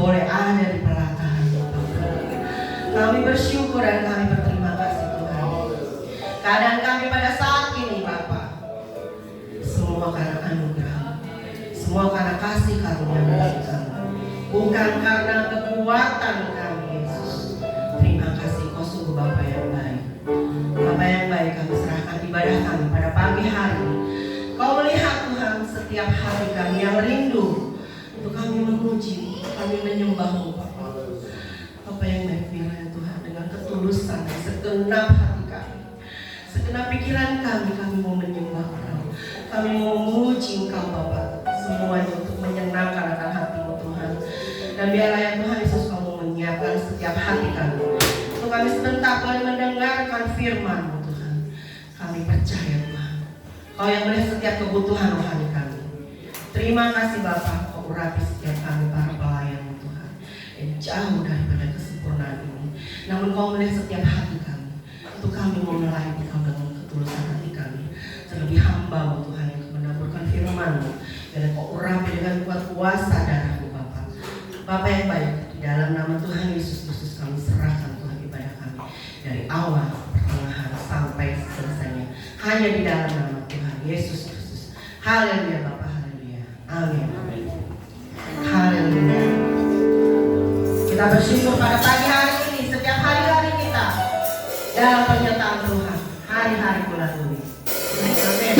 boleh ada di pelataran Tuhan. Kami bersyukur dan kami berterima kasih Tuhan. Keadaan kami pada saat ini Bapa, semua karena anugerah, semua karena kasih karunia dari kami, bukan karena kekuatan kami Yesus. Terima kasih, Kau sungguh Bapa yang baik. Bapa yang baik, kami serahkan ibadah kami pada pagi hari ini. Kau melihat Tuhan setiap hari kami yang rindu untuk kami memuji, kami menyembah-Mu Bapa. Bapa yang baik, biarlah Tuhan dengan ketulusan segenap hati kami, segenap pikiran kami mau menyembah Kau. Kami mau memuji Engkau Bapa, semuanya untuk menyenangkan akan hati-Mu Tuhan. Dan biarlah ya Tuhan Yesus, Kamu menyiapkan setiap hati kami untuk kami sebentar boleh mendengarkan firman-Mu Tuhan. Kami percaya Tuhan, Kau yang melihat setiap kebutuhan rohani kami. Terima kasih Bapa, Kau urapi setiap kami para pelayan Tuhan yang jauh daripada kesempurnaan ini. Namun Kau melihat setiap hati kami, untuk kami mau melayani Kau dengan ketulusan hati kami. Terlebih hamba-Mu Tuhan yang menaburkan firman-Mu, dan Kau urapi dengan kuat kuasa darah-Mu Bapa. Bapa yang baik, di dalam nama Tuhan Yesus Kristus kami serahkan Tuhan ibadah kami dari awal, pertengahan sampai selesainya hanya di dalam nama Tuhan Yesus Kristus. Haleluya Bapa, haleluya. Amin. Haleluya. Kita bersyukur pada pagi hari ini, setiap hari-hari kita dalam pernyataan Tuhan, hari-hari bulan Juli. Amin.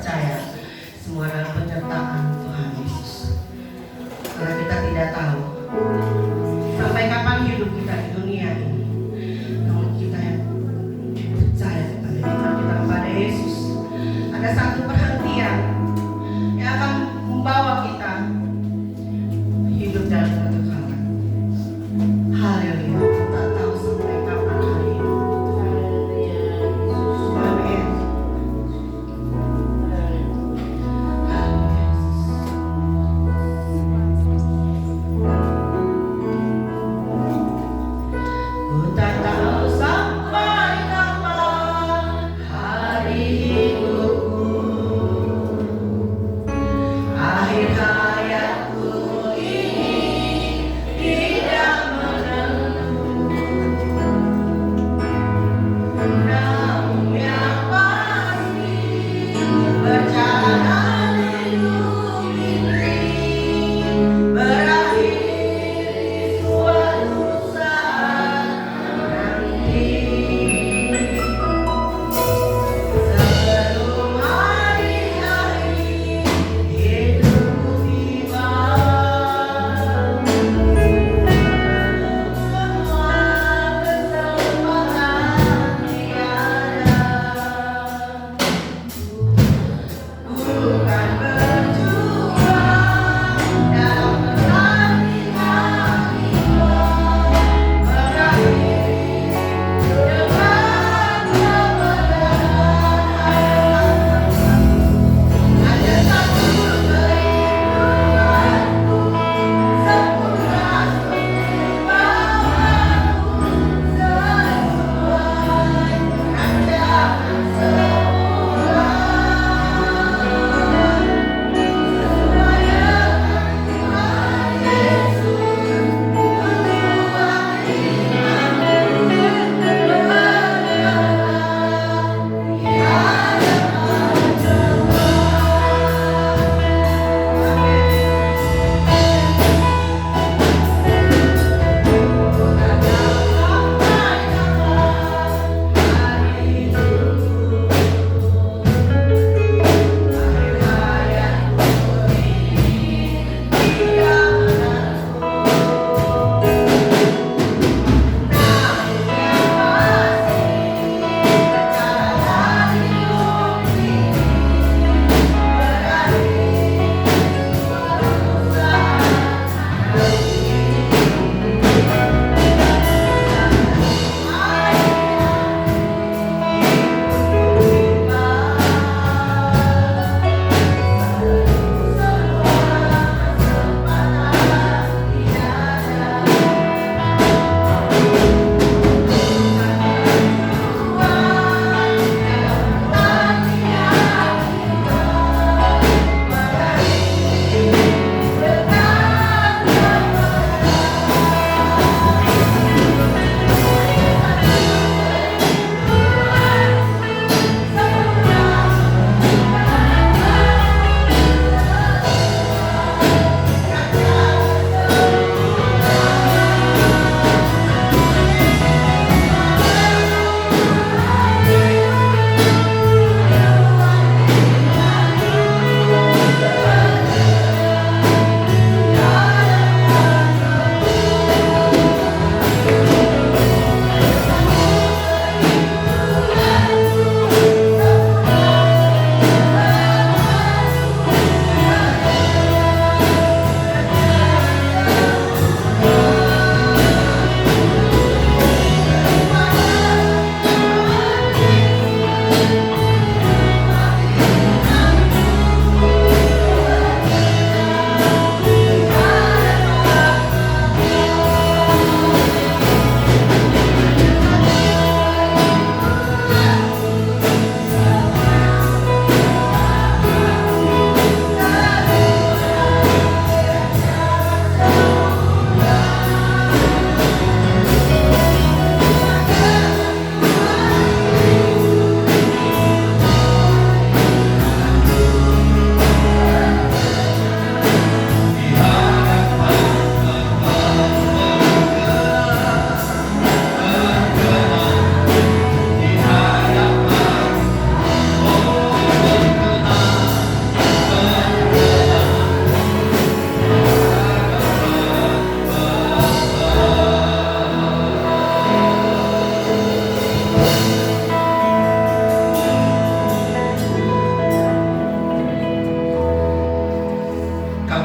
percaya semua dalam penyertaan Tuhan Yesus. Karena kita tidak tahu sampai kapan hidup kita di dunia ini. Namun kita yang percaya kepada iman kita kepada Yesus, ada satu perhentian yang akan membawa kita hidup dalam kekekalan. Haleluya. Kita tak tahu sampai kapan hari ini. Amin. Ku tak tahu sampai kapan hari hidupku.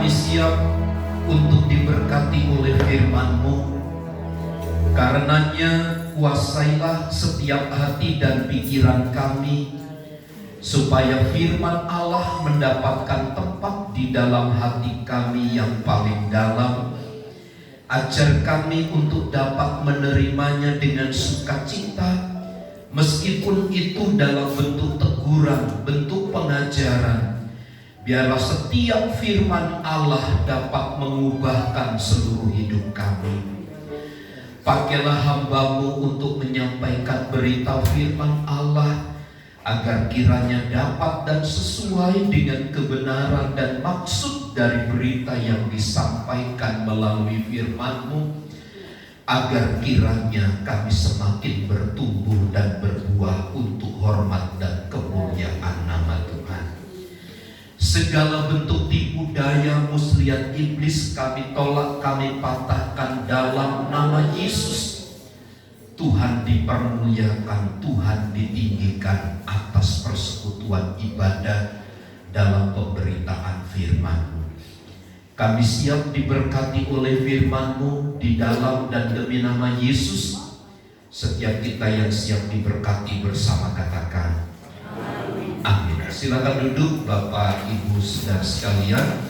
Kami siap untuk diberkati oleh firman-Mu. Karenanya kuasailah setiap hati dan pikiran kami, supaya firman Allah mendapatkan tempat di dalam hati kami yang paling dalam. Ajar kami untuk dapat menerimanya dengan sukacita, meskipun itu dalam bentuk teguran, bentuk pengajaran. Biarlah setiap firman Allah dapat mengubahkan seluruh hidup kami. Pakailah hamba-Mu untuk menyampaikan berita firman Allah, agar kiranya dapat dan sesuai dengan kebenaran dan maksud dari berita yang disampaikan melalui firman-Mu, agar kiranya kami semakin bertumbuh dan berbuah untuk hormat dan kemuliaan nama Tuhan. Segala bentuk tipu daya muslihat iblis kami tolak, kami patahkan dalam nama Yesus. Tuhan dipermuliakan, Tuhan ditinggikan atas persekutuan ibadah dalam pemberitaan firman-Mu. Kami siap diberkati oleh firman-Mu di dalam dan demi nama Yesus. Setiap kita yang siap diberkati bersama katakan amin. Silakan duduk Bapak Ibu saudara sekalian.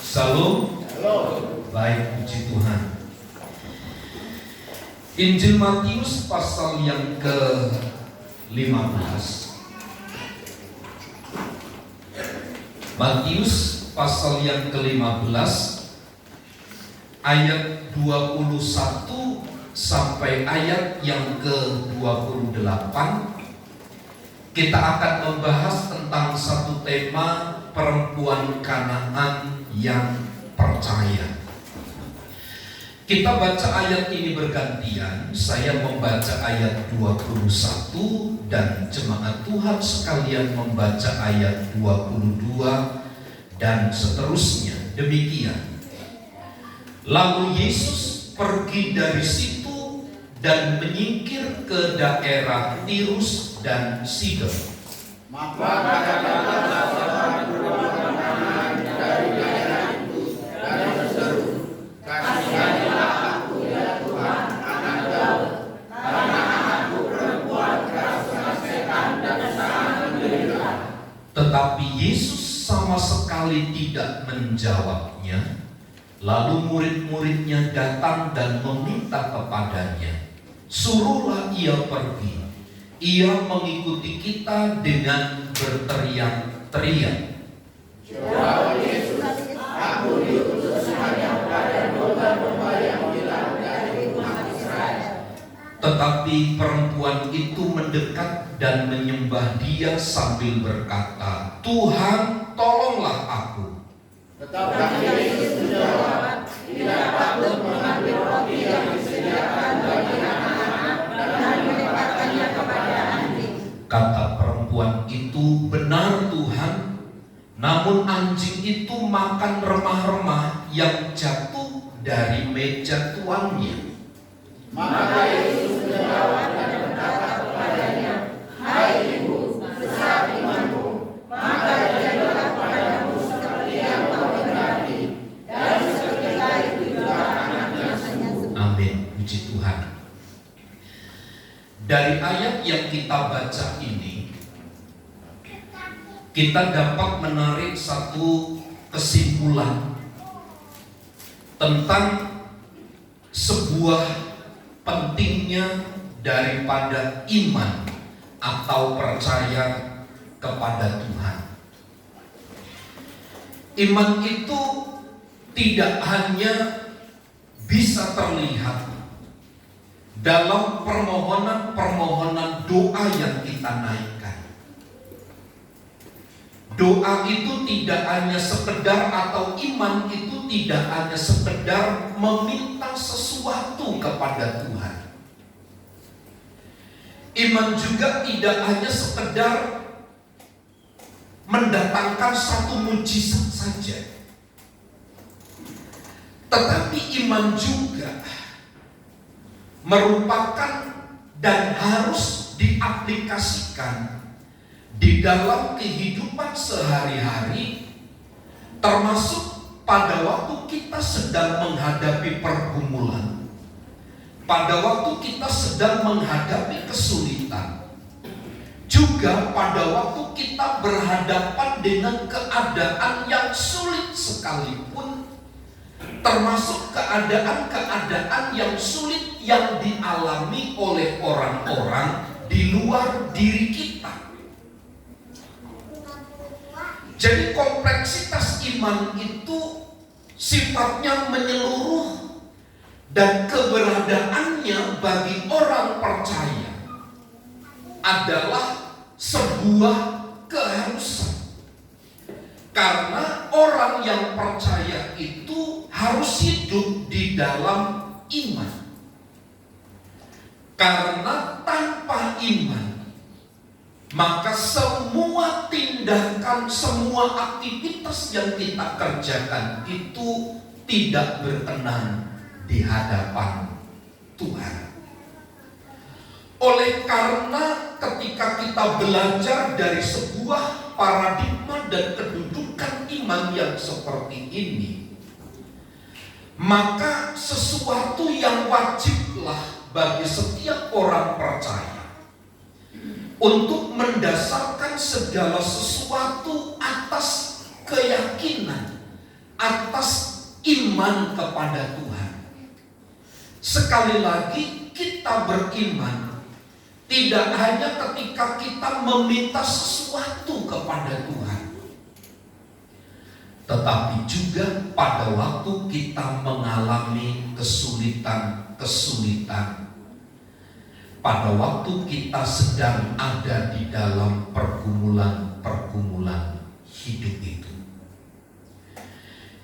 Salam. Baik, puji Tuhan. Injil Matius pasal yang ke-15. Matius pasal yang ke-15 ayat 21 sampai ayat yang ke-28. Kita akan membahas tentang satu tema, perempuan Kanaan yang percaya. Kita baca ayat ini bergantian. Saya membaca ayat 21 dan jemaat Tuhan sekalian membaca ayat 22 dan seterusnya. Demikian. Lalu Yesus pergi dari situ dan menyingkir ke daerah Tirus dan Sidon. Maka datanglah seorang perempuan Kanaan dari daerah itu dan berseru, "Kasihanilah aku ya Tuhan, anak Daud, karena anakku perempuan kerasukan setan dan sangat menderita." Tetapi Yesus sama sekali tidak menjawabnya. Lalu murid-muridnya datang dan meminta kepadanya, "Suruhlah ia pergi." Ia mengikuti kita dengan berteriak-teriak. Jawab Yesus, "Aku diutus hanya pada domba-domba yang hilang dari umat Israel." Tetapi perempuan itu mendekat dan menyembah Dia sambil berkata, "Tuhan, tolonglah aku." Tetapi Yesus menjawab, "Tidak patut mengambil roti yang disediakan bagi anak-anak dan melemparkannya kepada anjing." Kata perempuan itu, "Benar Tuhan, namun anjing itu makan remah-remah yang jatuh dari meja tuannya." Maka Yesus menjawab dan berkata kepadanya, "Hai ibu, besar imanmu, maka jadilah kepadamu seperti yang kau hendaki." Dan seketika itu juga anaknya sembuh. Amin, puji Tuhan. Dari ayat yang kita baca ini, kita dapat menarik satu kesimpulan tentang sebuah pentingnya daripada iman atau percaya kepada Tuhan. Iman itu tidak hanya bisa terlihat dalam permohonan-permohonan doa yang kita naikkan. Doa itu tidak hanya sekedar, atau iman itu tidak hanya sekedar meminta sesuatu kepada Tuhan. Iman juga tidak hanya sekedar mendatangkan satu mujizat saja, tetapi iman juga merupakan dan harus diaplikasikan di dalam kehidupan sehari-hari, termasuk pada waktu kita sedang menghadapi pergumulan, pada waktu kita sedang menghadapi kesulitan, juga pada waktu kita berhadapan dengan keadaan yang sulit sekalipun, termasuk keadaan-keadaan yang sulit yang dialami oleh orang-orang di luar diri kita. Jadi kompleksitas iman itu sifatnya menyeluruh, dan keberadaannya bagi orang percaya adalah sebuah keharusan. Karena orang yang percaya itu harus hidup di dalam iman. Karena tanpa iman, maka semua tindakan, semua aktivitas yang kita kerjakan itu tidak berkenan di hadapan Tuhan. Oleh karena ketika kita belajar dari sebuah paradigma dan kedudukan iman yang seperti ini, maka sesuatu yang wajiblah bagi setiap orang percaya untuk mendasarkan segala sesuatu atas keyakinan, atas iman kepada Tuhan. Sekali lagi, kita beriman tidak hanya ketika kita meminta sesuatu kepada Tuhan, tetapi juga pada waktu kita mengalami kesulitan-kesulitan, pada waktu kita sedang ada di dalam pergumulan-pergumulan hidup itu.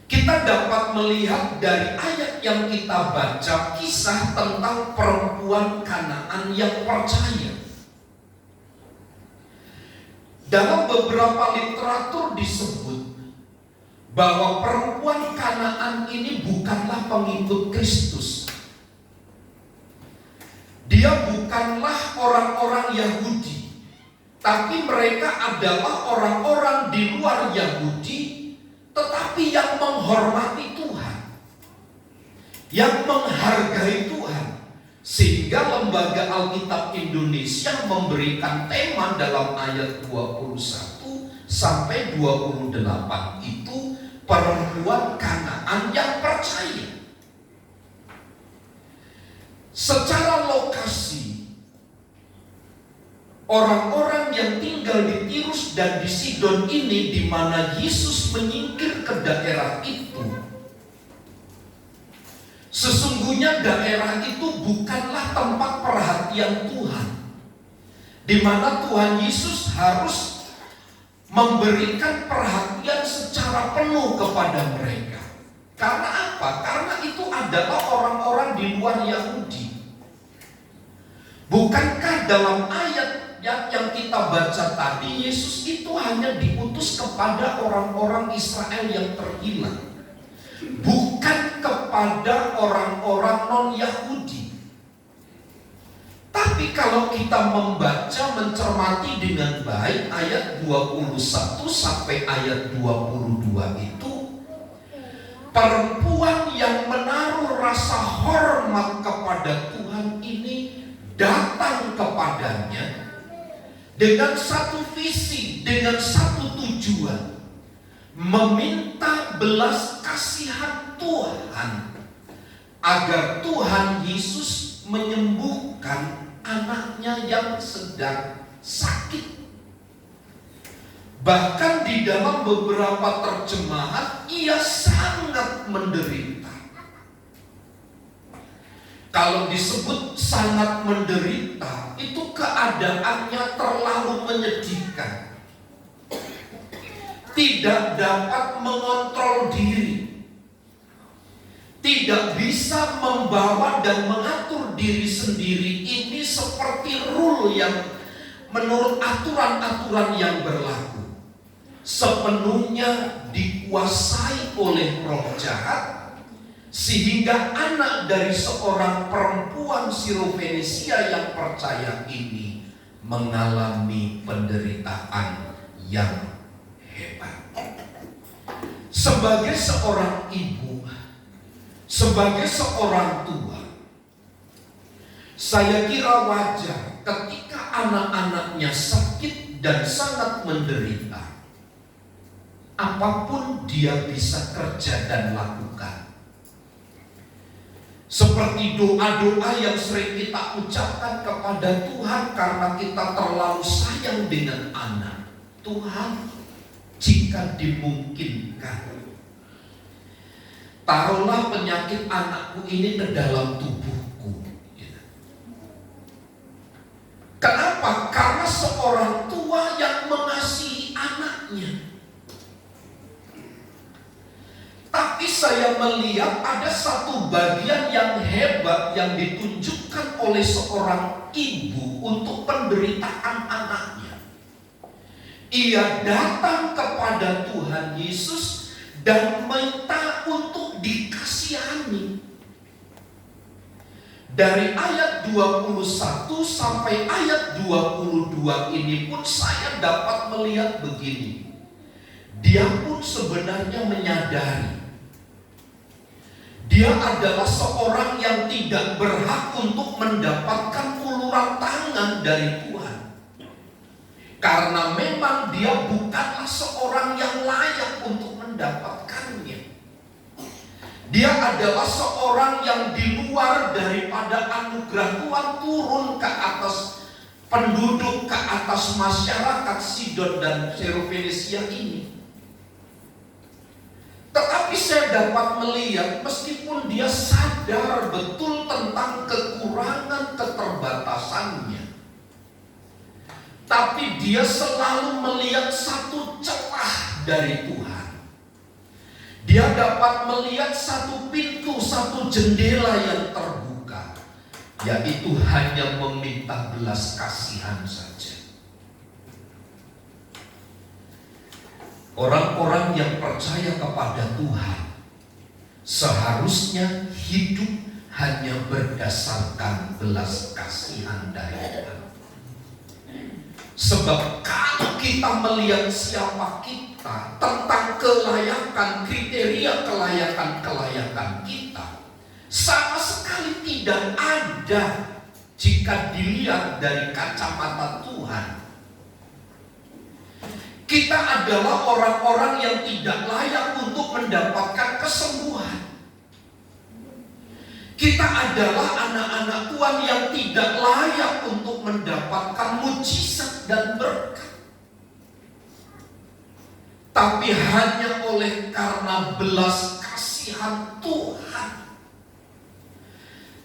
Kita dapat melihat dari ayat yang kita baca kisah tentang perempuan Kanaan yang percaya. Dalam beberapa literatur disebut bahwa perempuan Kanaan ini bukanlah pengikut Kristus. Dia bukanlah orang-orang Yahudi, tapi mereka adalah orang-orang di luar Yahudi, tetapi yang menghormati Tuhan, yang menghargai Tuhan. Sehingga Lembaga Alkitab Indonesia memberikan tema dalam ayat 21 sampai 28 itu perempuan Kanaan yang percaya. Secara lokasi, orang-orang yang tinggal di Tirus dan di Sidon ini, di mana Yesus menyingkir ke daerah itu, sesungguhnya daerah itu bukanlah tempat perhatian Tuhan, di mana Tuhan Yesus harus memberikan perhatian secara penuh kepada mereka. Karena apa? Karena itu adalah orang-orang di luar Yahudi. Bukankah dalam ayat yang kita baca tadi, Yesus itu hanya diutus kepada orang-orang Israel yang terhilang, bukan kepada orang-orang non-Yahudi. Tapi kalau kita membaca, mencermati dengan baik ayat 21 sampai ayat 22 itu, perempuan yang menaruh rasa hormat kepada Tuhan ini datang kepadanya dengan satu visi, dengan satu tujuan, meminta belas kasihan Tuhan agar Tuhan Yesus menyembuhkan anaknya yang sedang sakit. Bahkan di dalam beberapa terjemahan, ia sangat menderita. Kalau disebut sangat menderita, itu keadaannya terlalu menyedihkan. Tidak dapat mengontrol diri, tidak bisa membawa dan mengatur diri sendiri. Ini seperti rule yang menurut aturan-aturan yang berlaku, sepenuhnya dikuasai oleh roh jahat, sehingga anak dari seorang perempuan Sirofenisia yang percaya ini mengalami penderitaan yang hebat. Sebagai seorang ibu, sebagai seorang tua, saya kira wajar ketika anak-anaknya sakit dan sangat menderita, apapun dia bisa kerja dan lakukan. Seperti doa-doa yang sering kita ucapkan kepada Tuhan karena kita terlalu sayang dengan anak. Tuhan, jika dimungkinkan, taruhlah penyakit anakku ini ke dalam tubuhku. Kenapa? Karena seorang tua yang mengasihi anaknya. Tapi saya melihat ada satu bagian yang hebat yang ditunjukkan oleh seorang ibu untuk penderitaan anaknya. Ia datang kepada Tuhan Yesus dan minta untuk dikasihani. Dari ayat 21 sampai ayat 22 ini pun saya dapat melihat begini. Dia pun sebenarnya menyadari dia adalah seorang yang tidak berhak untuk mendapatkan uluran tangan dari Tuhan. Karena memang dia bukanlah seorang yang layak untuk mendapatkannya. Dia adalah seorang yang di luar daripada anugerah Tuhan turun ke atas penduduk, ke atas masyarakat Sidon dan Serofenisia ini. Tetapi saya dapat melihat meskipun dia sadar betul tentang kekurangan keterbatasannya, tapi dia selalu melihat satu celah dari Tuhan. Dia dapat melihat satu pintu, satu jendela yang terbuka, yaitu hanya meminta belas kasihan saja. Orang-orang yang percaya kepada Tuhan seharusnya hidup hanya berdasarkan belas kasihan dari Tuhan. Sebab kalau kita melihat siapa kita, tentang kelayakan, kriteria kelayakan kita, sama sekali tidak ada jika dilihat dari kacamata Tuhan. Kita adalah orang-orang yang tidak layak untuk mendapatkan kesembuhan. Kita adalah anak-anak Tuhan yang tidak layak untuk mendapatkan mujizat dan berkat. Tapi hanya oleh karena belas kasihan Tuhan.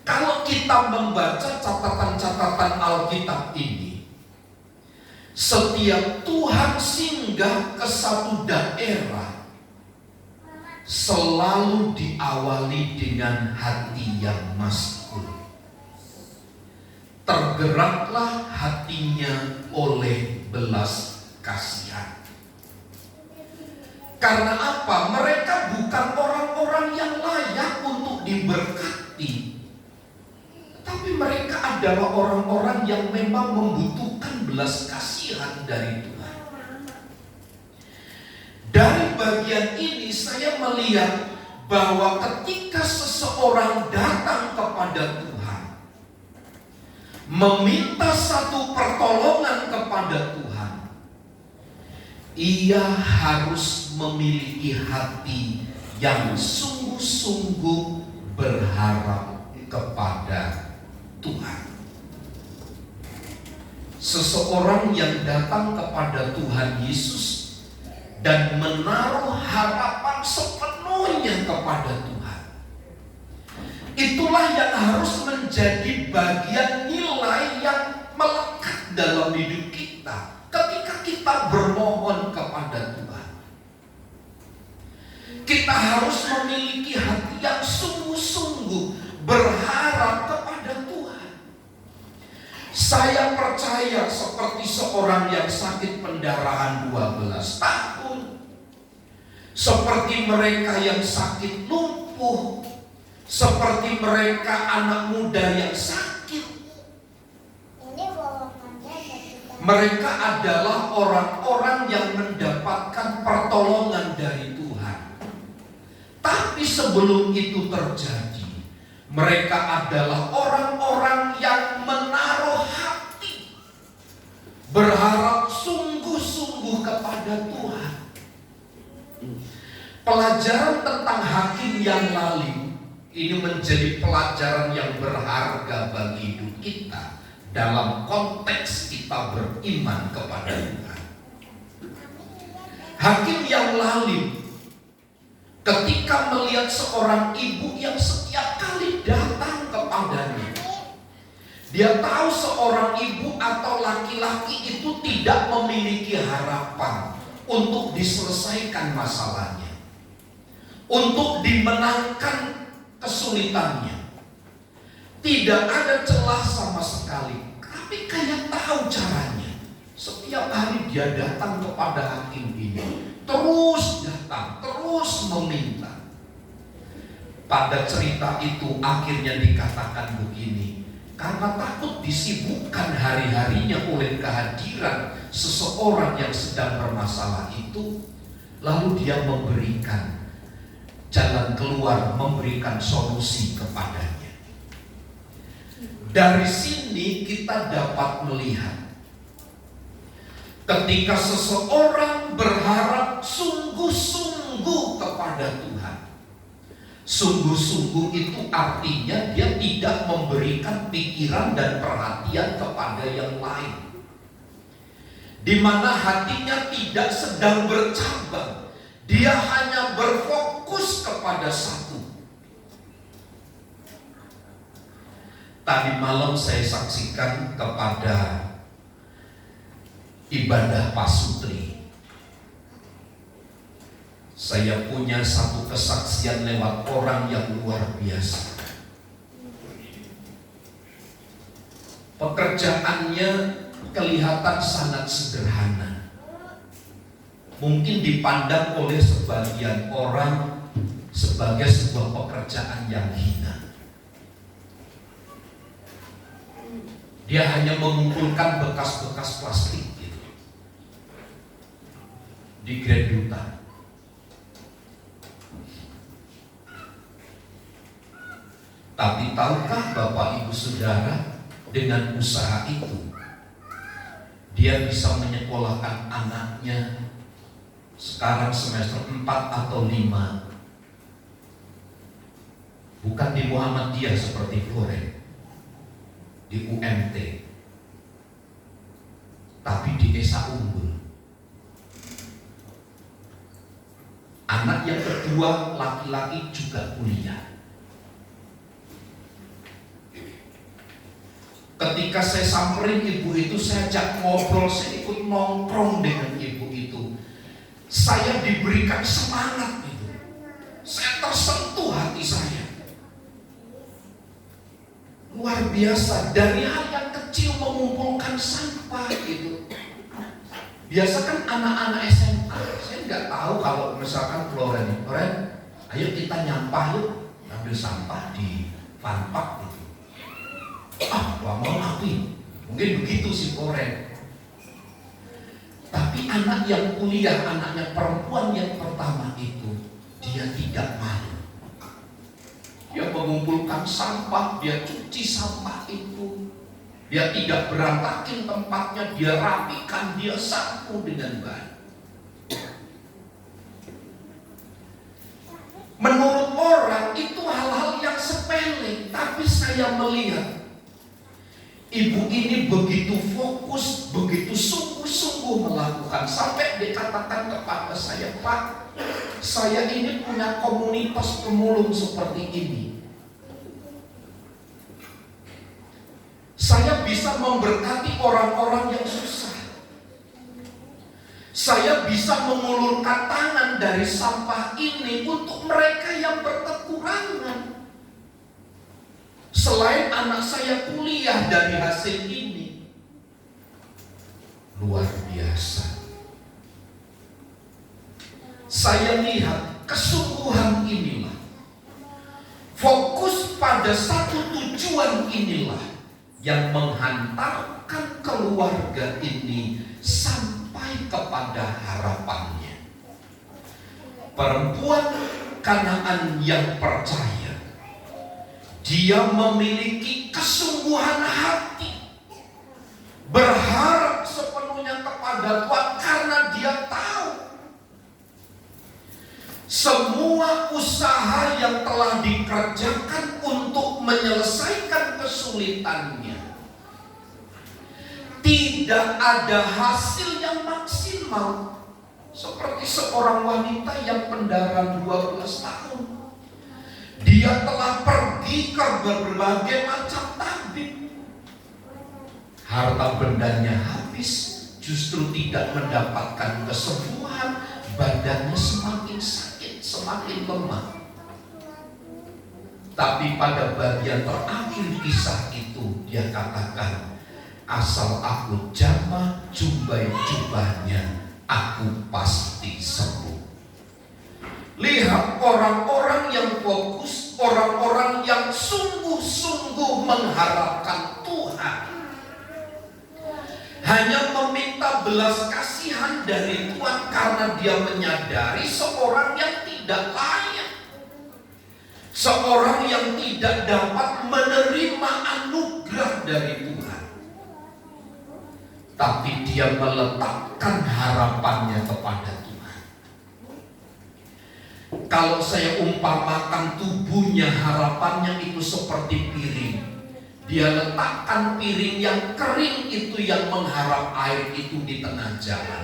Kalau kita membaca catatan-catatan Alkitab ini, setiap Tuhan singgah ke satu daerah selalu diawali dengan hati yang maskul. Tergeraklah hatinya oleh belas kasihan. Karena apa? Mereka bukan orang-orang yang layak untuk diberkati, tapi mereka adalah orang-orang yang memang membutuhkan belas kasihan dari Tuhan. Dari bagian ini saya melihat bahwa ketika seseorang datang kepada Tuhan, meminta satu pertolongan kepada Tuhan, ia harus memiliki hati yang sungguh-sungguh berharap kepada Tuhan. Seseorang yang datang kepada Tuhan Yesus dan menaruh harapan sepenuhnya kepada Tuhan, itulah yang harus menjadi bagian nilai yang melekat dalam hidup kita ketika kita bermohon kepada Tuhan. Kita harus memiliki hati yang sungguh-sungguh berharap kepada Tuhan. Saya percaya seperti seorang yang sakit pendarahan 12 tahun, seperti mereka yang sakit lumpuh, seperti mereka anak muda yang sakit, mereka adalah orang-orang yang mendapatkan pertolongan dari Tuhan. sebelum itu terjadi, mereka adalah orang-orang yang menaruh hati, berharap sungguh-sungguh kepada Tuhan. Pelajaran tentang hakim yang lalim ini menjadi pelajaran yang berharga bagi hidup kita dalam konteks kita beriman kepada Tuhan. Hakim yang lalim ketika melihat seorang ibu yang setiap kali datang kepadanya, dia tahu seorang ibu atau laki-laki itu tidak memiliki harapan untuk diselesaikan masalahnya, untuk dimenangkan kesulitannya. Tidak ada celah sama sekali, tapi kayak tahu caranya. Setiap hari dia datang kepada hakim ini, terus datang, terus meminta. Pada cerita itu akhirnya dikatakan begini, karena takut disibukkan hari-harinya oleh kehadiran seseorang yang sedang bermasalah itu, lalu dia memberikan jalan keluar, memberikan solusi kepadanya. Dari sini kita dapat melihat, ketika seseorang berharap sungguh-sungguh kepada Tuhan, sungguh-sungguh itu artinya dia tidak memberikan pikiran dan perhatian kepada yang lain, di mana hatinya tidak sedang bercabang, dia hanya berfokus kepada satu. Tadi malam saya saksikan kepada ibadah pasutri. Saya punya satu kesaksian lewat orang yang luar biasa. Pekerjaannya kelihatan sangat sederhana, mungkin dipandang oleh sebagian orang sebagai sebuah pekerjaan yang hina. Dia hanya mengumpulkan bekas-bekas plastik di Grenduta. Tapi tahukah Bapak Ibu Saudara, dengan usaha itu dia bisa menyekolahkan anaknya sekarang semester 4 atau 5, bukan di Muhammadiyah seperti Florence, di UMT, tapi di Desa Unggul. Anak yang kedua laki-laki juga kuliah. Ketika saya samperin ibu itu, saya ajak ngobrol, saya ikut nongkrong dengan ibu itu, saya diberikan semangat itu. Saya tersentuh hati saya. Luar biasa, dari hal yang kecil mengumpulkan sampah gitu. Biasa kan anak-anak SMA, saya nggak tahu kalau misalkan Florence, ayo kita nyampah yuk, ambil sampah di Vanpak gitu. Mau api, mungkin begitu si Florence. Tapi anak yang kuliah, anaknya perempuan yang pertama itu, dia tidak malu. Dia mengumpulkan sampah, dia cuci sampah itu. Dia tidak berantakin tempatnya, dia rapikan, dia sapu dengan baik. Menurut orang itu hal-hal yang sepele, tapi saya melihat ibu ini begitu fokus, begitu sungguh-sungguh melakukan, sampai dikatakan kepada saya, Pak, saya ini punya komunitas pemulung seperti ini. Saya bisa memberkati orang-orang yang susah. Saya bisa mengulurkan tangan dari sampah ini untuk mereka yang berkekurangan. Selain anak saya kuliah dari hasil ini. Luar biasa. Saya lihat kesungguhan inilah, fokus pada satu tujuan inilah yang menghantarkan keluarga ini sampai kepada harapannya. Perempuan Kanaan yang percaya, dia memiliki kesungguhan hati, berharap sepenuhnya kepada Tuhan karena dia tahu semua usaha yang telah dikerjakan untuk menyelesaikan kesulitannya tidak ada hasil yang maksimal. Seperti seorang wanita yang pendarahan 12 tahun, dia telah pergi ke berbagai macam tabib, harta bendanya habis, justru tidak mendapatkan kesembuhan, badannya semakin sakit, semakin lemah. Tapi pada bagian terakhir kisah itu dia katakan, asal aku jamah jumbai jubahnya, aku pasti sembuh. Lihat orang-orang yang fokus, orang-orang yang sungguh-sungguh mengharapkan Tuhan, hanya meminta belas kasihan dari Tuhan karena dia menyadari seorang yang tidak layak, seorang yang tidak dapat menerima anugerah dari Tuhan. Tapi dia meletakkan harapannya kepada Tuhan. Kalau saya umpamakan tubuhnya, harapannya itu seperti piring. Dia letakkan piring yang kering itu, yang mengharap air itu di tengah jalan.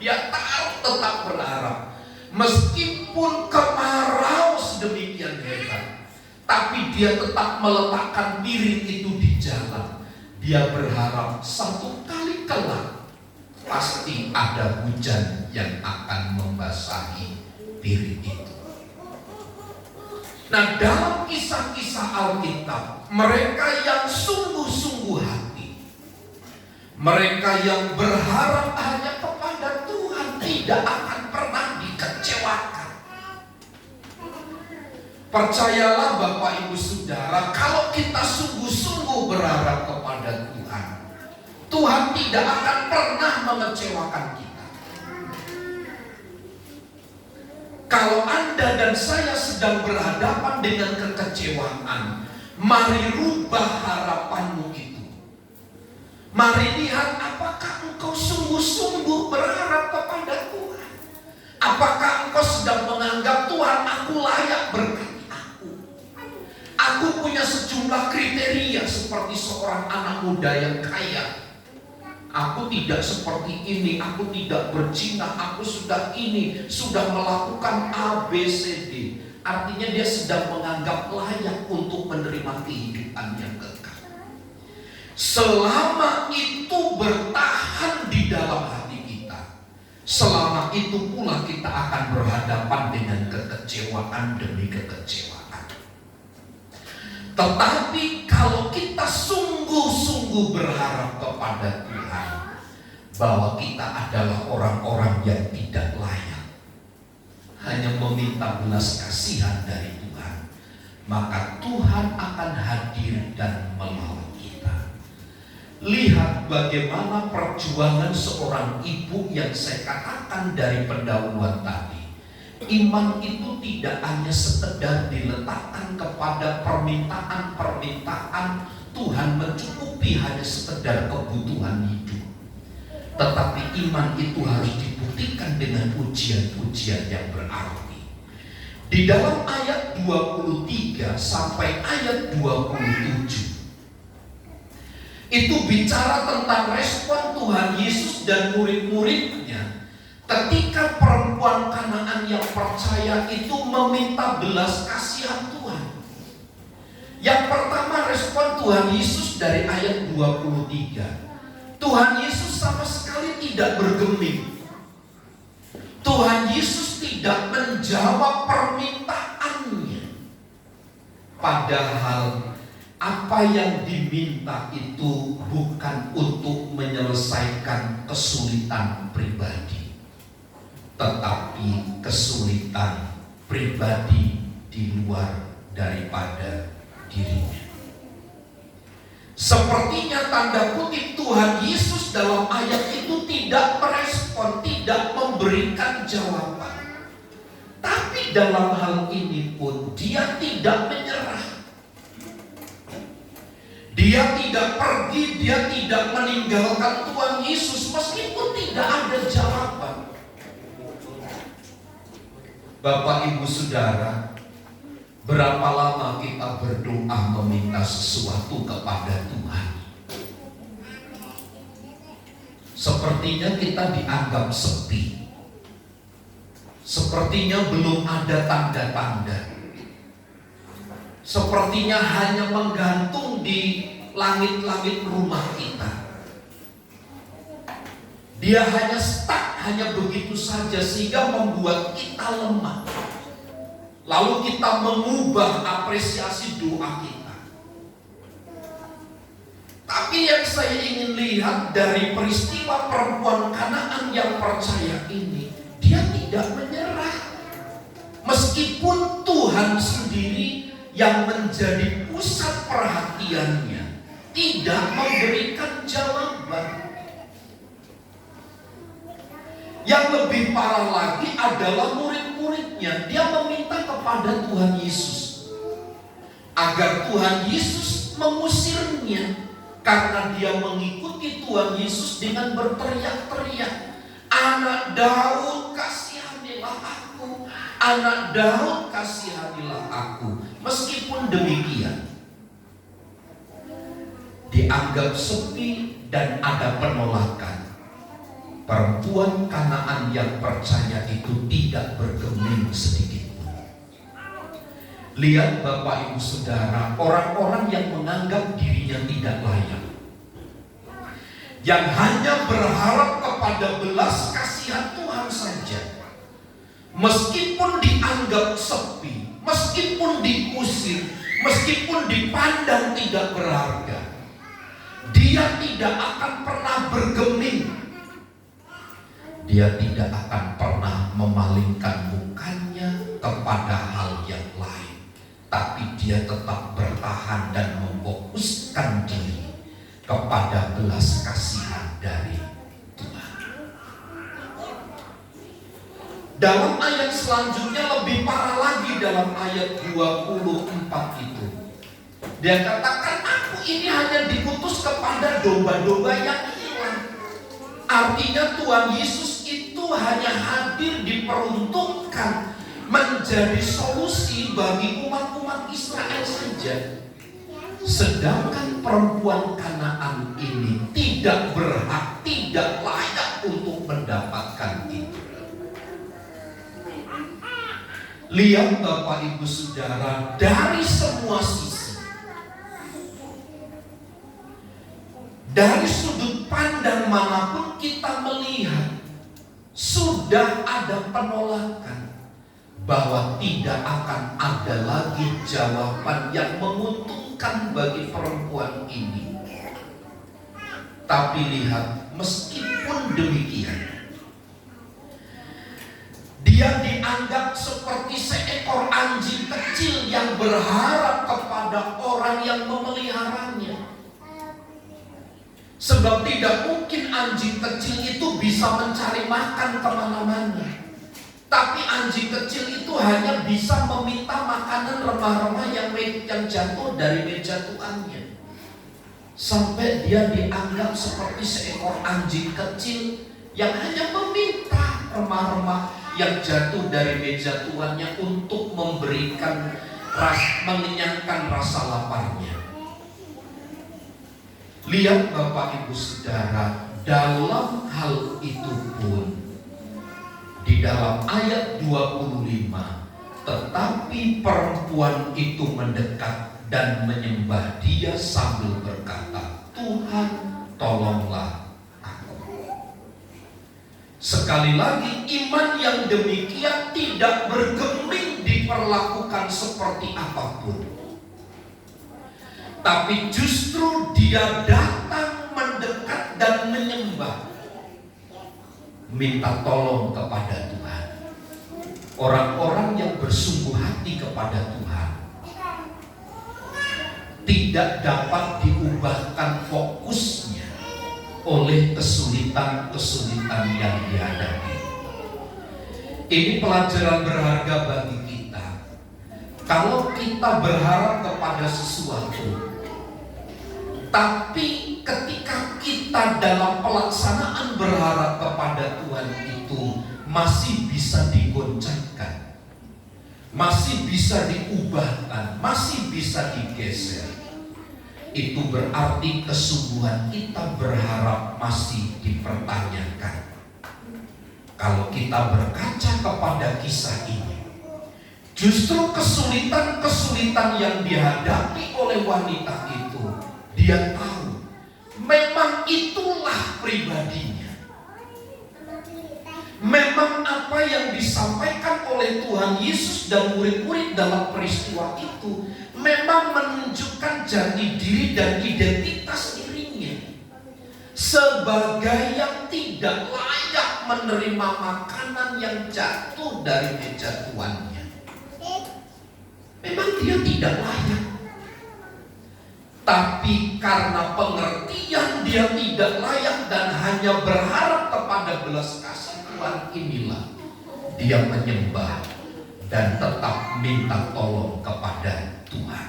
Dia tahu tetap berharap. Meskipun kemarau sedemikian hebat, tapi dia tetap meletakkan piring itu di jalan. Dia berharap satu kali kelak pasti ada hujan yang akan membasahi piring itu. Nah, dalam kisah-kisah Alkitab, mereka yang sungguh-sungguh hati, mereka yang berharap hanya kepada Tuhan, tidak akan pernah dikecewakan. Percayalah Bapak Ibu Saudara, kalau kita sungguh-sungguh berharap kepada Tuhan, Tuhan tidak akan pernah mengecewakan kita. Kalau Anda dan saya sedang berhadapan dengan kekecewaan, mari rubah harapanmu itu. Mari lihat apakah engkau sungguh-sungguh berharap kepada Tuhan. Apakah engkau sedang menganggap Tuhan, aku layak berkati aku. Aku punya sejumlah kriteria seperti seorang anak muda yang kaya. Aku tidak seperti ini, aku tidak berzina, aku sudah ini, sudah melakukan A, B, C, D. Artinya dia sedang menganggap layak untuk menerima kehidupan yang kekal. Selama itu bertahan di dalam hati kita, selama itu pula kita akan berhadapan dengan kekecewaan demi kekecewaan. Tetapi kalau kita sungguh-sungguh berharap kepada Tuhan, bahwa kita adalah orang-orang yang tidak layak, hanya meminta belas kasihan dari Tuhan, maka Tuhan akan hadir dan menolong kita. Lihat bagaimana perjuangan seorang ibu yang saya katakan dari pendahuluan tadi. Iman itu tidak hanya sekedar diletakkan kepada permintaan-permintaan Tuhan mencukupi hanya sekedar kebutuhan hidup. Tetapi iman itu harus dibuktikan dengan ujian-ujian yang berarti. Di dalam ayat 23 sampai ayat 27 itu bicara tentang respon Tuhan Yesus dan murid-muridnya ketika perempuan Kanaan yang percaya itu meminta belas kasihan Tuhan. Yang pertama, respon Tuhan Yesus dari ayat 23. Tuhan Yesus sama sekali tidak bergeming. Tuhan Yesus tidak menjawab permintaannya. Padahal apa yang diminta itu bukan untuk menyelesaikan kesulitan pribadi, tetapi kesulitan pribadi di luar daripada dirinya. Sepertinya tanda kutip Tuhan Yesus dalam ayat itu tidak merespon, tidak memberikan jawaban. Tapi Tetapi dalam hal ini pun dia tidak menyerah. Dia tidak pergi, dia tidak meninggalkan Tuhan Yesus meskipun tidak ada jawaban. Bapak Ibu Saudara, berapa lama kita berdoa meminta sesuatu kepada Tuhan? Sepertinya kita dianggap sepi. Sepertinya belum ada tanda-tanda. Sepertinya hanya menggantung di langit-langit rumah kita. Dia hanya stuck, hanya begitu saja sehingga membuat kita lemah. Lalu kita mengubah apresiasi doa kita. Tapi yang saya ingin lihat dari peristiwa perempuan Kanaan yang percaya ini, dia tidak menyerah. Meskipun Tuhan sendiri yang menjadi pusat perhatiannya tidak memberikan jawaban. Yang lebih parah lagi adalah murid-muridnya. Dia meminta kepada Tuhan Yesus agar Tuhan Yesus mengusirnya, karena dia mengikuti Tuhan Yesus dengan berteriak-teriak, "Anak Daud, kasihanilah aku. Anak Daud, kasihanilah aku." Meskipun demikian, dianggap sepi dan ada penolakan. Perempuan Kanaan yang percaya itu tidak bergeming sedikit pun. Lihat Bapak Ibu Saudara, orang-orang yang menganggap dirinya tidak layak, yang hanya berharap kepada belas kasihan Tuhan saja, meskipun dianggap sepi, meskipun diusir, meskipun dipandang tidak berharga, dia tidak akan pernah bergeming. Dia tidak akan pernah memalingkan mukanya kepada hal yang lain, tapi dia tetap bertahan dan memfokuskan diri kepada belas kasihan dari Tuhan. Dalam ayat selanjutnya lebih parah lagi, dalam ayat 24 itu dia katakan, "Aku ini hanya dikutus kepada domba-domba yang hilang." Artinya Tuhan Yesus itu hanya hadir diperuntukkan menjadi solusi bagi umat-umat Israel saja. Sedangkan perempuan Kanaan ini tidak berhak, tidak layak untuk mendapatkan itu. Lihat Bapak Ibu Saudara, dari semua sisi, dari sudut pandang manapun kita melihat, sudah ada penolakan bahwa tidak akan ada lagi jawaban yang menguntungkan bagi perempuan ini. Tapi lihat, meskipun demikian, dia dianggap seperti seekor anjing kecil yang berharap kepada orang yang memeliharanya. Sebab tidak mungkin anjing kecil itu bisa mencari makan kemana-mana. Tapi anjing kecil itu hanya bisa meminta makanan remah-remah yang jatuh dari meja tuannya. Sampai dia dianggap seperti seekor anjing kecil yang hanya meminta remah-remah yang jatuh dari meja tuannya untuk memberikan mengenyangkan rasa laparnya. Lihat Bapak Ibu Saudara, dalam hal itu pun di dalam ayat 25, tetapi perempuan itu mendekat dan menyembah dia sambil berkata, "Tuhan, tolonglah aku." Sekali lagi, iman yang demikian tidak bergeming diperlakukan seperti apapun, tapi justru dia datang mendekat dan menyembah, minta tolong kepada Tuhan. Orang-orang yang bersungguh hati kepada Tuhan tidak dapat diubahkan fokusnya oleh kesulitan-kesulitan yang dihadapi. Ini pelajaran berharga bagi kita. Kalau kita berharap kepada sesuatu, tapi ketika kita dalam pelaksanaan berharap kepada Tuhan itu masih bisa digoncangkan, masih bisa diubahkan, masih bisa digeser, itu berarti kesungguhan kita berharap masih dipertanyakan. Kalau kita berkaca kepada kisah ini, justru kesulitan-kesulitan yang dihadapi oleh wanita itu, dia tahu memang itulah pribadinya. Memang apa yang disampaikan oleh Tuhan Yesus dan murid-murid dalam peristiwa itu memang menunjukkan jati diri dan identitas dirinya sebagai yang tidak layak menerima makanan yang jatuh dari meja tuannya. Memang dia tidak layak. Tapi karena pengertian dia tidak layak dan hanya berharap kepada belas kasih Tuhan, inilah dia menyembah dan tetap minta tolong kepada Tuhan.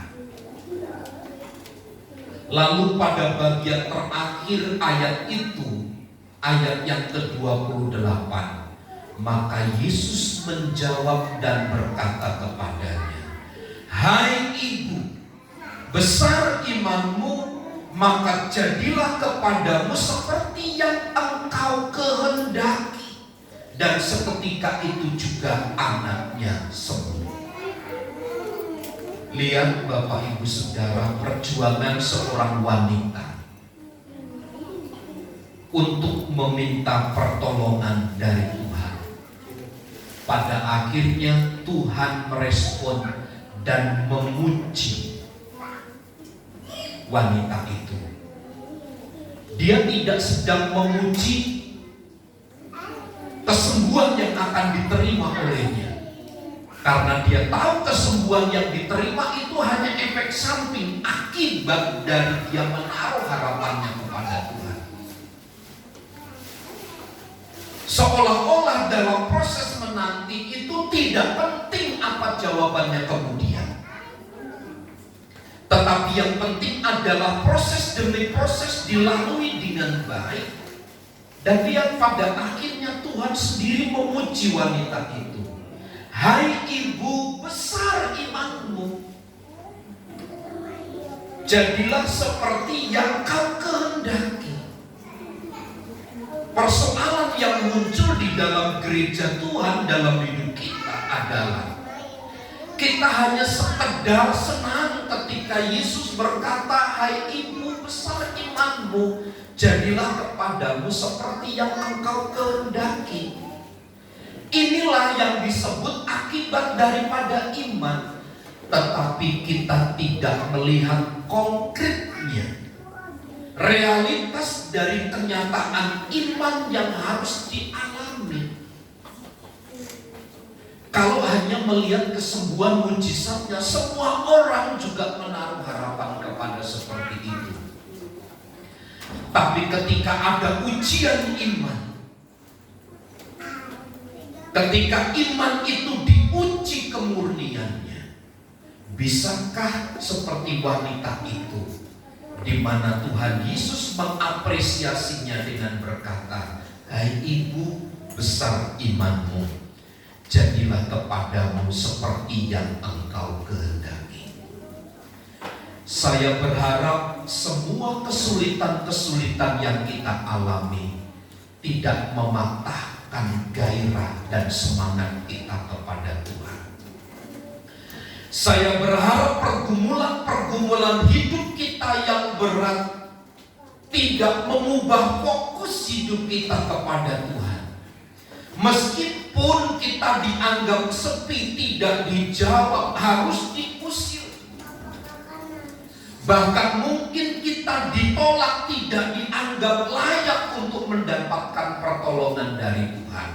Lalu pada bagian terakhir ayat itu, ayat yang ke-28, maka Yesus menjawab dan berkata kepadanya, "Hai ibu, besar imanmu, maka jadilah kepadamu seperti yang engkau kehendaki." Dan seketika itu juga anaknya sembuh. Lihat Bapak Ibu Saudara, perjuangan seorang wanita untuk meminta pertolongan dari Tuhan. Pada akhirnya Tuhan merespon dan memuji wanita itu. Dia tidak sedang memuji kesembuhan yang akan diterima olehnya, karena dia tahu kesembuhan yang diterima itu hanya efek samping akibat dari dia menaruh harapannya kepada Tuhan. Seolah-olah dalam proses menanti itu tidak penting apa jawabannya kemudian, tetapi yang penting adalah proses demi proses dilalui dengan baik. Dan lihat pada akhirnya Tuhan sendiri memuji wanita itu. "Hai ibu, besar imanmu, jadilah seperti yang kau kehendaki." Persoalan yang muncul di dalam gereja Tuhan dalam hidup kita adalah kita hanya sekedar senang ketika Yesus berkata, "Hai ibu, besar imanmu, jadilah kepadamu seperti yang engkau kehendaki." Inilah yang disebut akibat daripada iman. Tetapi kita tidak melihat konkretnya, realitas dari kenyataan iman yang harus dialami. Kalau hanya melihat kesembuhan mujizatnya, semua orang juga menaruh harapan kepada seperti itu. Tapi ketika ada ujian iman, ketika iman itu diuji kemurniannya, bisakah seperti wanita itu, di mana Tuhan Yesus mengapresiasinya dengan berkata, "Hai ibu, besar imanmu, jadilah kepadamu seperti yang engkau kehendaki." Saya berharap semua kesulitan-kesulitan yang kita alami tidak mematahkan gairah dan semangat kita kepada Tuhan. Saya berharap pergumulan-pergumulan hidup kita yang berat tidak mengubah fokus hidup kita kepada Tuhan. Meskipun kita dianggap sepi, tidak dijawab, harus diusir, bahkan mungkin kita ditolak, tidak dianggap layak untuk mendapatkan pertolongan dari Tuhan.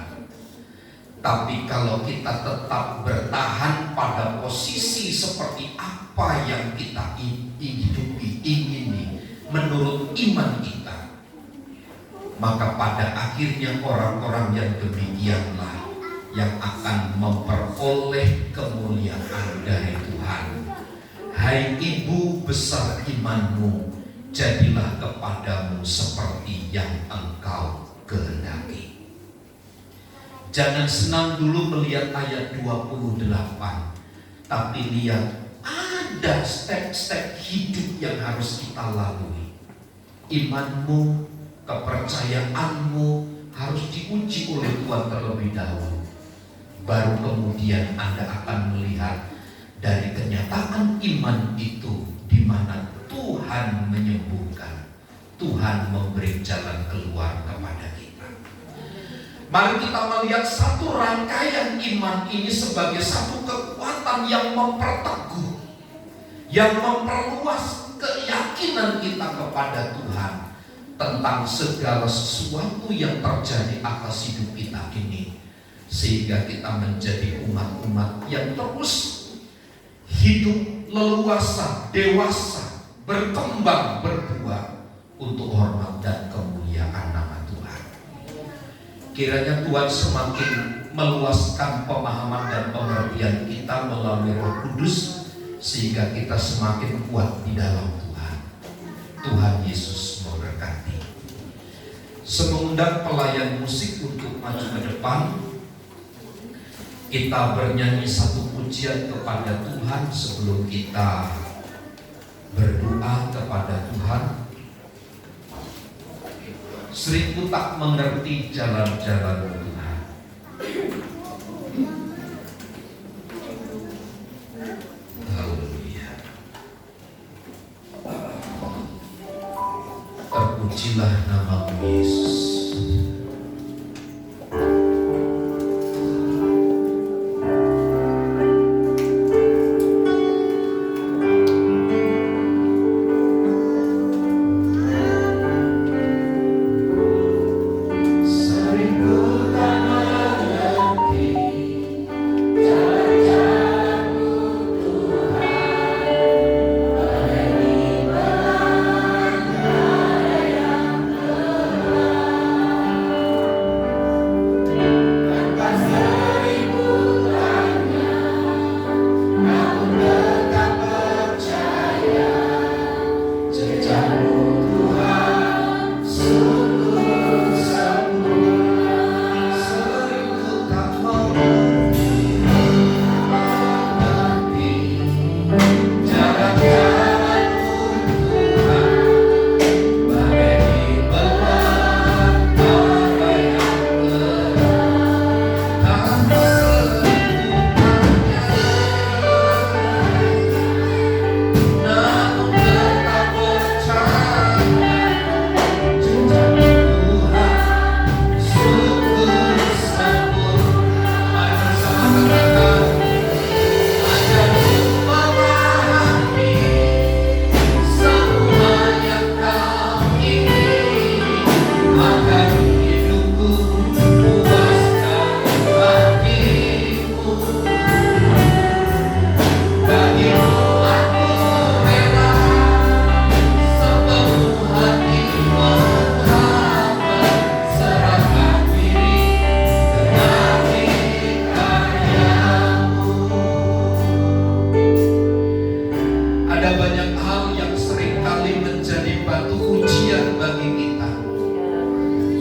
Tapi kalau kita tetap bertahan pada posisi seperti apa yang kita hidupi, ingini menurut iman kita, maka pada akhirnya orang-orang yang demikianlah yang akan memperoleh kemuliaan dari Tuhan. Hai ibu besar imanmu, jadilah kepadamu seperti yang engkau kehendaki. Jangan senang dulu melihat ayat 28, tapi lihat ada step-step hidup yang harus kita lalui. Imanmu, kepercayaanmu harus diuji oleh Tuhan terlebih dahulu. Baru kemudian Anda akan melihat dari kenyataan iman itu di mana Tuhan menyembuhkan, Tuhan memberi jalan keluar kepada kita. Mari kita melihat satu rangkaian iman ini sebagai satu kekuatan yang memperteguh, yang memperluas keyakinan kita kepada Tuhan tentang segala sesuatu yang terjadi atas hidup kita ini, sehingga kita menjadi umat-umat yang terus hidup leluasa, dewasa, berkembang, berbuah untuk hormat dan kemuliaan nama Tuhan. Kiranya Tuhan semakin meluaskan pemahaman dan pengertian kita melalui Roh Kudus, sehingga kita semakin kuat di dalam Tuhan. Tuhan Yesus memberkati. Mengundang pelayan musik untuk maju ke depan. Kita bernyanyi satu pujian kepada Tuhan sebelum kita berdoa kepada Tuhan. Seribu tak mengerti jalan-jalan Tuhan. Haleluya. Terpujilah nama Yesus.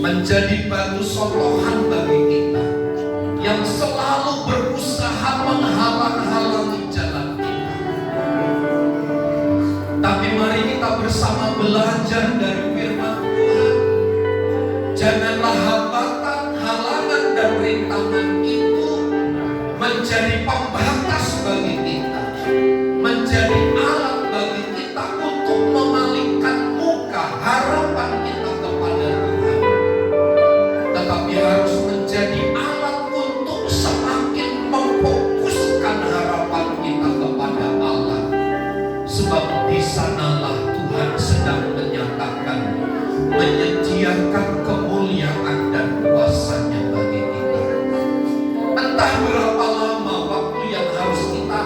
Menjadi batu solohan bagi kita yang selalu berusaha menghalang-halangi jalan kita. Tapi mari kita bersama belajar dari firman Tuhan. Janganlah hambatan, halangan dan rintangan itu menjadi pembatas bagi kita, menjadi alat bagi kita untuk memalingkan muka harapan kita kepada Tuhan, tetapi harus menjadi alat untuk semakin memfokuskan harapan kita kepada Allah. Sebab di sanalah Tuhan sedang menyatakan, menyediakan kemuliaan dan kuasa-Nya bagi kita. Entah berapa lama waktu yang harus kita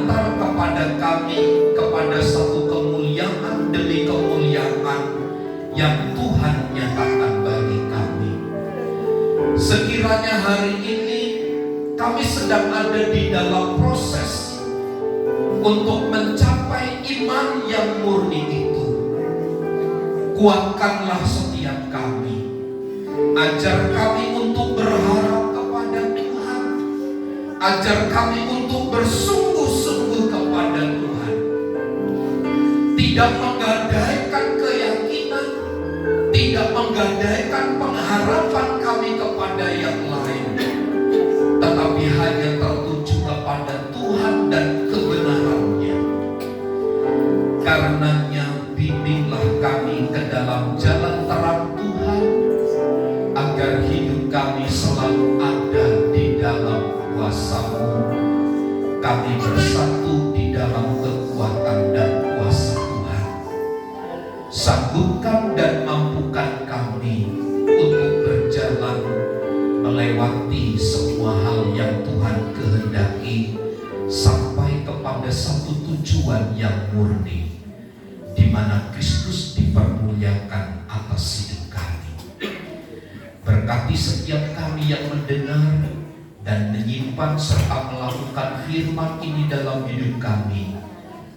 mengantar kepada kami kepada satu kemuliaan demi kemuliaan yang Tuhan nyatakan bagi kami. Sekiranya hari ini kami sedang ada di dalam proses untuk mencapai iman yang murni itu, kuatkanlah setiap kami. Ajar kami untuk berharap kepada Tuhan. Ajar kami untuk bersungguh-sungguh kepada Tuhan. Tidak menggadaikan keyakinan, tidak menggadaikan pengharapan kami kepada yang lain, tetapi hanya tertuju kepada Tuhan dan kebenarannya. Karenanya bimbinglah kami ke dalam jalan terang Tuhan, agar hidup kami selalu ada di dalam kuasa-Mu. Kami bersatu di dalam kekuatan dan kuasa Tuhan. Sanggupkan dan mampukan kami untuk berjalan melewati semua hal yang Tuhan kehendaki, sampai kepada satu tujuan yang murni, di mana Kristus dipermuliakan atas hidup kami. Berkati setiap kami yang mendengar dan menyimpan serta melakukan firman ini dalam hidup kami,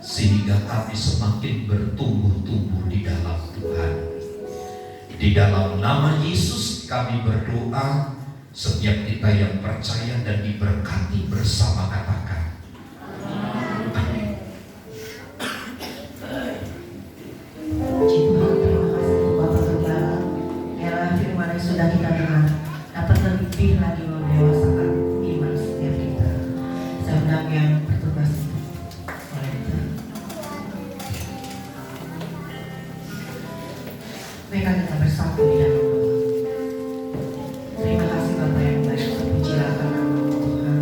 sehingga kami semakin bertumbuh-tumbuh di dalam Tuhan. Di dalam nama Yesus kami berdoa. Setiap kita yang percaya dan diberkati bersama katakan amin. Puji Tuhan, terima kasih untuk Bapak Saudara. Biarlah firman yang sudah kita dengar dapat lebih lagi mendewasakan iman setiap kita. Saya undang yang bertugas itu. Mereka kita bersatu di dalam doa. Terima kasih Bapak yang baik, terpujilah karena Tuhan.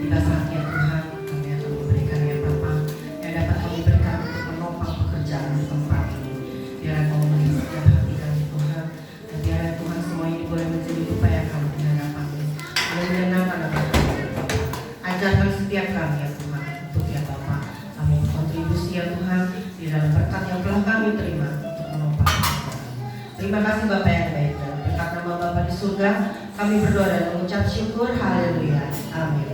Di basah hati ya Tuhan, kami akan memberikan ya Bapak yang dapat kami berikan untuk menopang pekerjaan di tempat ini. Biarlah kau melihat setiap hati kami Tuhan, dan biarlah Tuhan semua ini boleh menjadi upaya kami di hadapan-Mu, boleh menyenangkan hati kami Bapak. Ajarkan setiap kami ya Tuhan, untuk ya Bapak kami berkontribusi ya Tuhan di dalam berkat yang telah kami terima untuk menopang pekerjaan. Terima kasih Bapak yang baik, dan berkat nama Bapa di surga kami berdoa dan mengucap syukur. Haleluya. Amin.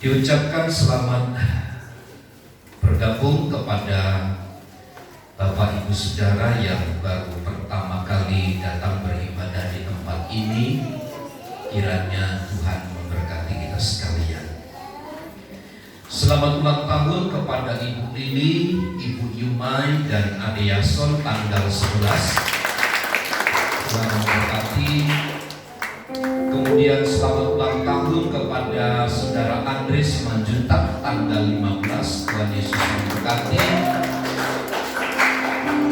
Diucapkan selamat bergabung kepada Bapak Ibu Saudara yang baru pertama kali datang beribadah di tempat ini. Kiranya Tuhan memberkati kita sekalian. Selamat ulang tahun kepada Ibu Lili, Ibu Yumai, dan Ade Yason tanggal 11. Tuhan memberkati. Kemudian selamat ulang tahun kepada Saudara Andre Simanjuntak tanggal 15. Tuhan Yesus memberkati.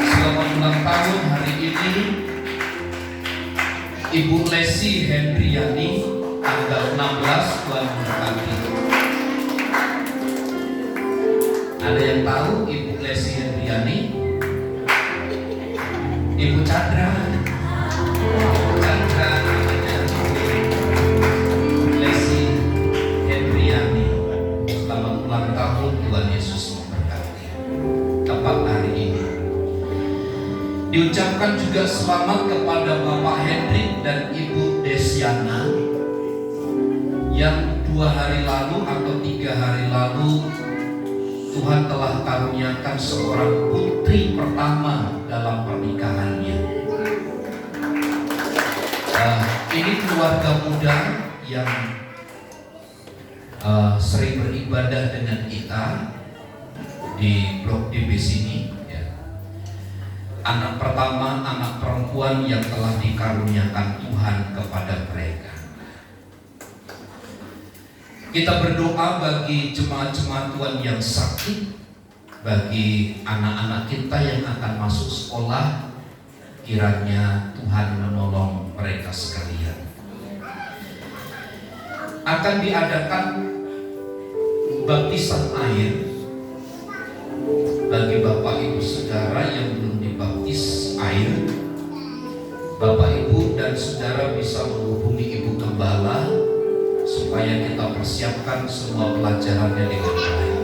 Selamat ulang tahun hari ini Ibu Lesi Hendriani tanggal 16. Tuhan memberkati. Ada yang tahu Ibu Lesi Hendriani? Ibu Chandra. Ibu Chandra namanya Ibu Lesi Hendriani. Selamat ulang tahun, Tuhan Yesus memberkati. Tepat hari ini diucapkan juga selamat kepada Bapak Hendrik dan Ibu Desiana yang 2 hari lalu atau 3 hari lalu Tuhan telah karuniakan seorang putri pertama dalam pernikahannya. Ini keluarga muda yang sering beribadah dengan kita di Blok DB sini. Ya. Anak pertama, anak perempuan yang telah dikaruniakan Tuhan kepada mereka. Kita berdoa bagi jemaat-jemaat Tuhan yang sakit, bagi anak-anak kita yang akan masuk sekolah, kiranya Tuhan menolong mereka sekalian. Akan diadakan baptisan air bagi Bapak Ibu Saudara yang belum dibaptis air. Bapak Ibu dan Saudara bisa menghubungi Ibu Gembala supaya kita persiapkan semua pelajarannya dengan baik.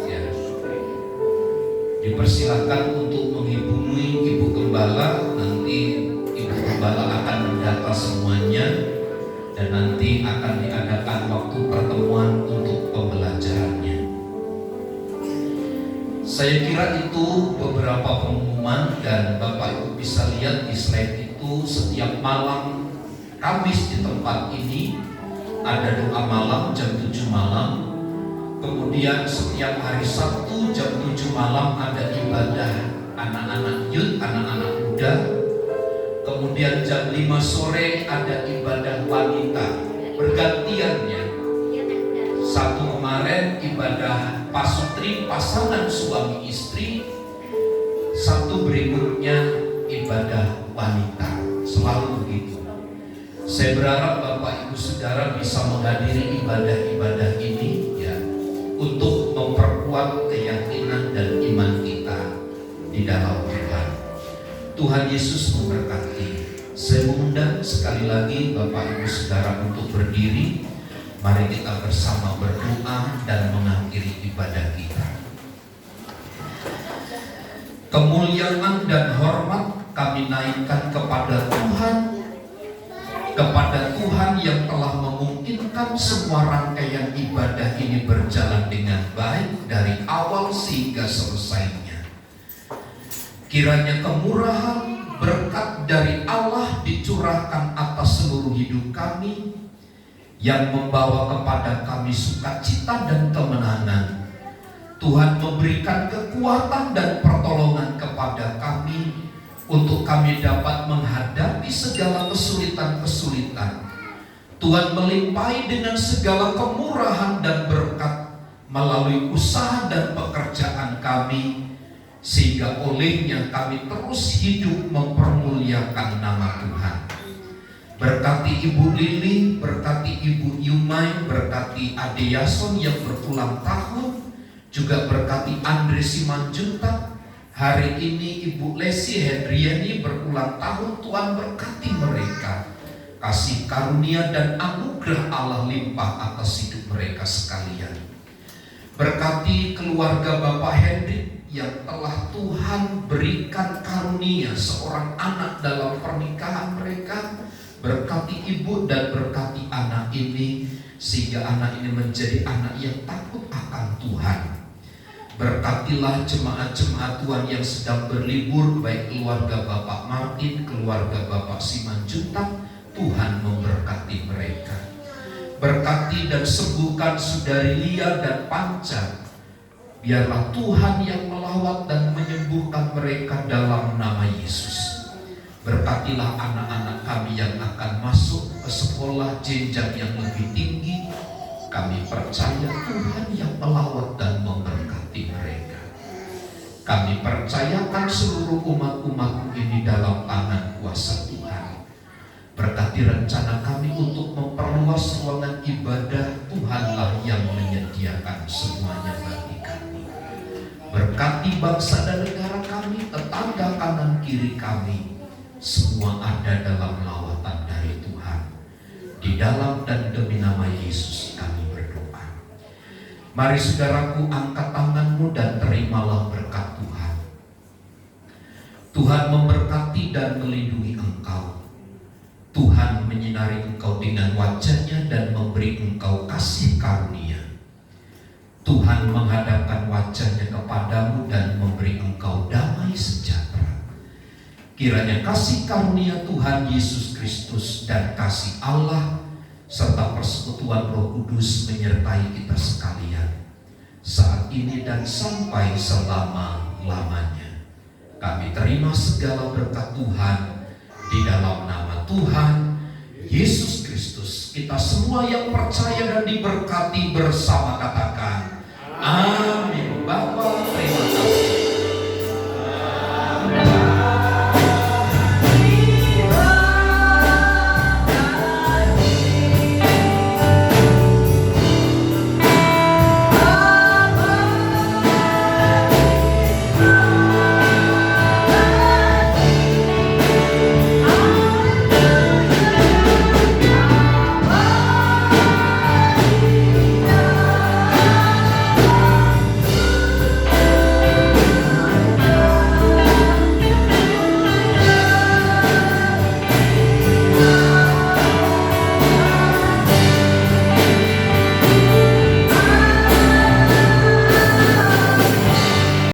Ya. Dipersilakan untuk menghubungi Ibu Gembala. Nanti Ibu Gembala akan mendata semuanya dan nanti akan diadakan waktu pertemuan untuk pembelajarannya. Saya kira itu beberapa pengumuman, dan Bapak Ibu bisa lihat di slide itu setiap malam Kamis di tempat ini ada doa malam jam 7 malam. Kemudian setiap hari Sabtu jam 7 malam ada ibadah anak-anak youth, anak-anak muda. Kemudian jam 5 sore ada ibadah wanita. Bergantiannya. Sabtu kemarin ibadah pasutri, pasangan suami istri. Sabtu berikutnya ibadah wanita. Selalu begitu. Saya berharap Bapak Ibu Saudara bisa menghadiri ibadah-ibadah ini ya, untuk memperkuat keyakinan dan iman kita di dalam Tuhan. Tuhan Yesus memberkati. Saya mengundang sekali lagi Bapak Ibu Saudara untuk berdiri. Mari kita bersama berdoa dan mengakhiri ibadah kita. Kemuliaan dan hormat kami naikkan kepada Tuhan yang telah memungkinkan semua rangkaian ibadah ini berjalan dengan baik dari awal sehingga selesainya. Kiranya kemurahan berkat dari Allah dicurahkan atas seluruh hidup kami, yang membawa kepada kami sukacita dan kemenangan. Tuhan memberikan kekuatan dan pertolongan kepada kami untuk kami dapat menghadapi segala kesulitan-kesulitan. Tuhan melimpahi dengan segala kemurahan dan berkat melalui usaha dan pekerjaan kami, sehingga olehnya kami terus hidup mempermuliakan nama Tuhan. Berkati Ibu Lili, berkati Ibu Yumai, berkati Ade Yason yang berulang tahun, juga berkati Andre Simanjuntak. Hari ini Ibu Lesi Hendriani berulang tahun. Tuhan berkati mereka. Kasih karunia dan anugerah Allah limpah atas hidup mereka sekalian. Berkati keluarga Bapak Hendrik yang telah Tuhan berikan karunia seorang anak dalam pernikahan mereka. Berkati ibu dan berkati anak ini, sehingga anak ini menjadi anak yang takut akan Tuhan. Berkatilah jemaat-jemaat Tuhan yang sedang berlibur, baik keluarga Bapak Martin, keluarga Bapak Simanjuntak. Tuhan memberkati mereka. Berkati dan sembuhkan saudari Lia dan Panca. Biarlah Tuhan yang melawat dan menyembuhkan mereka dalam nama Yesus. Berkatilah anak-anak kami yang akan masuk ke sekolah jenjang yang lebih tinggi. Kami percaya Tuhan yang melawat dan memberkati mereka. Kami percayakan seluruh umat-umat ini dalam tangan kuasa Tuhan. Berkati rencana kami untuk memperluas ruangan ibadah. Tuhanlah yang menyediakan semuanya bagi kami. Berkati bangsa dan negara kami, tetangga kanan kiri kami. Semua ada dalam lawatan dari Tuhan. Di dalam dan demi nama Yesus kami berdoa. Mari saudaraku, angkat tanganmu dan terimalah berkat Tuhan. Tuhan memberkati dan melindungi engkau. Tuhan menyinari engkau dengan wajah-Nya dan memberi engkau kasih karunia. Tuhan menghadapkan wajah-Nya kepadamu dan memberi engkau damai sejahtera. Kiranya kasih karunia Tuhan Yesus Kristus dan kasih Allah serta persekutuan Roh Kudus menyertai kita sekalian saat ini dan sampai selama-lamanya. Kami terima segala berkat Tuhan di dalam nama Tuhan Yesus Kristus. Kita semua yang percaya dan diberkati bersama katakan amin. Bapa, terima kasih.